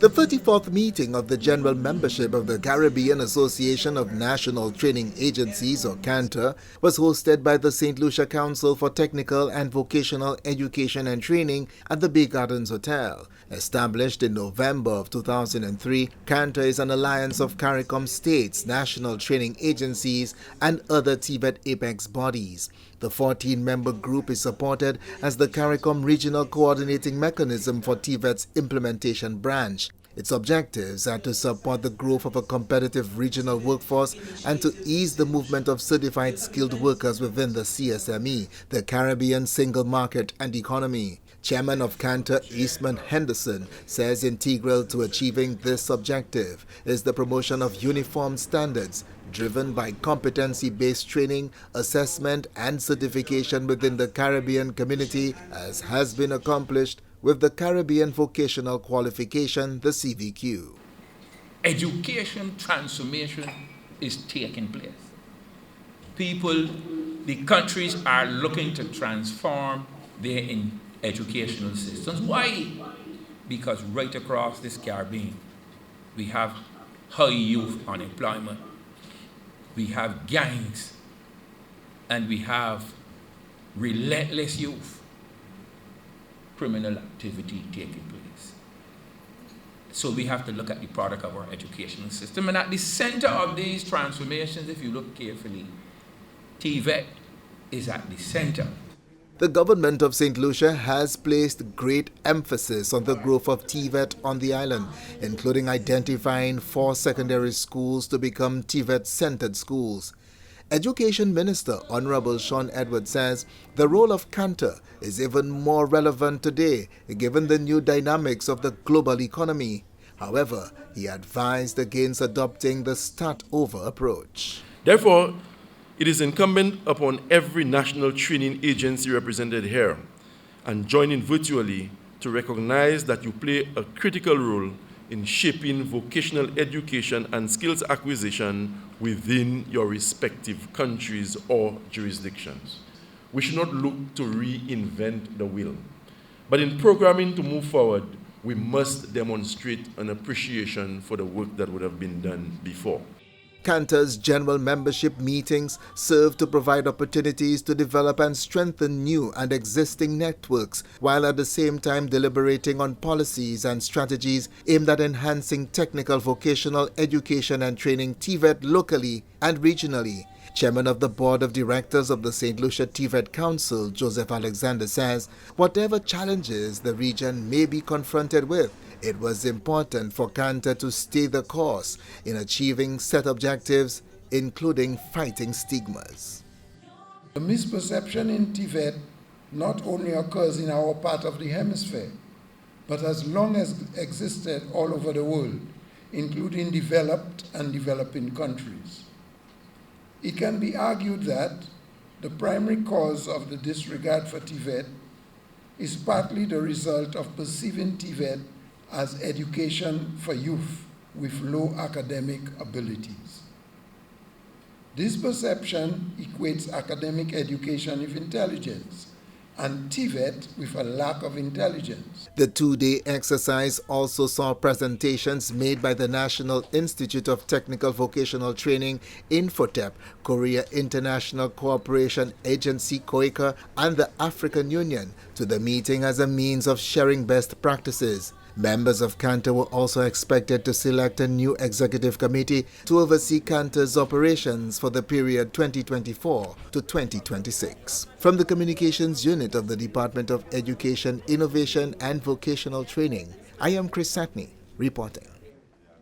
The 34th meeting of the General Membership of the Caribbean Association of National Training Agencies, or CANTA, was hosted by the Saint Lucia Council for Technical and Vocational Education and Training at the Bay Gardens Hotel. Established in November of 2003, CANTA is an alliance of CARICOM states, national training agencies, and other TVET apex bodies. The 14-member group is supported as the CARICOM Regional Coordinating Mechanism for TVET's implementation branch. Its objectives are to support the growth of a competitive regional workforce and to ease the movement of certified skilled workers within the CSME, the Caribbean Single Market and Economy. Chairman of CANTA, Eastman Henderson, says integral to achieving this objective is the promotion of uniform standards driven by competency-based training, assessment and certification within the Caribbean community, as has been accomplished with the Caribbean Vocational Qualification, the CVQ. Education transformation is taking place. The countries are looking to transform their educational systems. Why? Because right across this Caribbean, we have high youth unemployment, we have gangs, and we have relentless youth criminal activity taking place. So we have to look at the product of our educational system. And at the center of these transformations, if you look carefully, TVET is at the center. The government of Saint Lucia has placed great emphasis on the growth of TVET on the island, including identifying 4 secondary schools to become TVET-centered schools. Education Minister Honorable Sean Edwards says the role of CANTA is even more relevant today given the new dynamics of the global economy. However, he advised against adopting the start-over approach. Therefore, it is incumbent upon every national training agency represented here and joining virtually to recognize that you play a critical role in shaping vocational education and skills acquisition within your respective countries or jurisdictions. We should not look to reinvent the wheel, but in programming to move forward, we must demonstrate an appreciation for the work that would have been done before. CANTA's general membership meetings serve to provide opportunities to develop and strengthen new and existing networks, while at the same time deliberating on policies and strategies aimed at enhancing technical vocational education and training TVET locally and regionally. Chairman of the Board of Directors of the Saint Lucia TVET Council, Joseph Alexander, says whatever challenges the region may be confronted with, it was important for CANTA to stay the course in achieving set objectives, including fighting stigmas. The misperception in TVET not only occurs in our part of the hemisphere, but has long existed all over the world, including developed and developing countries. It can be argued that the primary cause of the disregard for TVET is partly the result of perceiving TVET as education for youth with low academic abilities. This perception equates academic education with intelligence and TVET with a lack of intelligence. The 2-day exercise also saw presentations made by the National Institute of Technical Vocational Training, Infotep, Korea International Cooperation Agency, COICA, and the African Union to the meeting as a means of sharing best practices. Members of CANTA were also expected to select a new executive committee to oversee CANTA's operations for the period 2024 to 2026. From the Communications Unit of the Department of Education, Innovation and Vocational Training, I am Satney reporting.